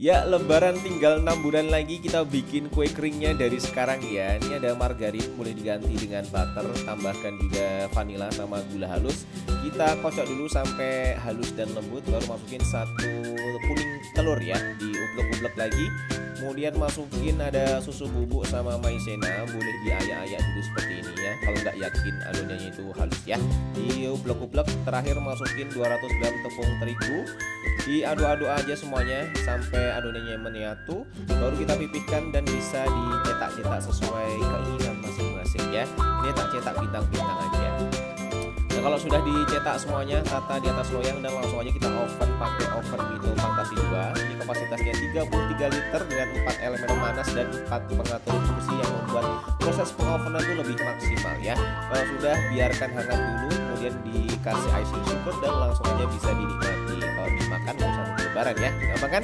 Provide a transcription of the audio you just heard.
Ya, lebaran tinggal 6 bulan lagi, kita bikin kue keringnya dari sekarang ya. Ini ada margarin, boleh diganti dengan butter, tambahkan juga vanila sama gula halus. Kita kocok dulu sampai halus dan lembut, baru masukin satu kuning telur ya, diublek-ublek lagi. Kemudian masukin ada susu bubuk sama maizena, boleh diayak-ayak dulu seperti ini ya. Kalau nggak yakin adonannya itu halus ya, diublek-ublek. Terakhir masukin 200 gram tepung terigu, diaduk-aduk aja semuanya sampai adonannya menyatu. Baru kita pipihkan dan bisa dicetak-cetak sesuai keinginan masing-masing ya. Ini tak cetak bintang-bintang aja. Nah, kalau sudah dicetak semuanya rata di atas loyang, dan langsung aja kita oven pakai oven Mito Fantasi 2. Ini kapasitasnya 33 liter dengan 4 elemen pemanas dan 4 pengatur fungsi yang membuat proses pengovenan itu lebih maksimal ya. Kalau sudah, biarkan hangat dulu, kemudian dikasih icing sugar dan langsung aja bisa dinikmati. Kalau dimakan nggak usah nunggu lebaran ya, gampang kan?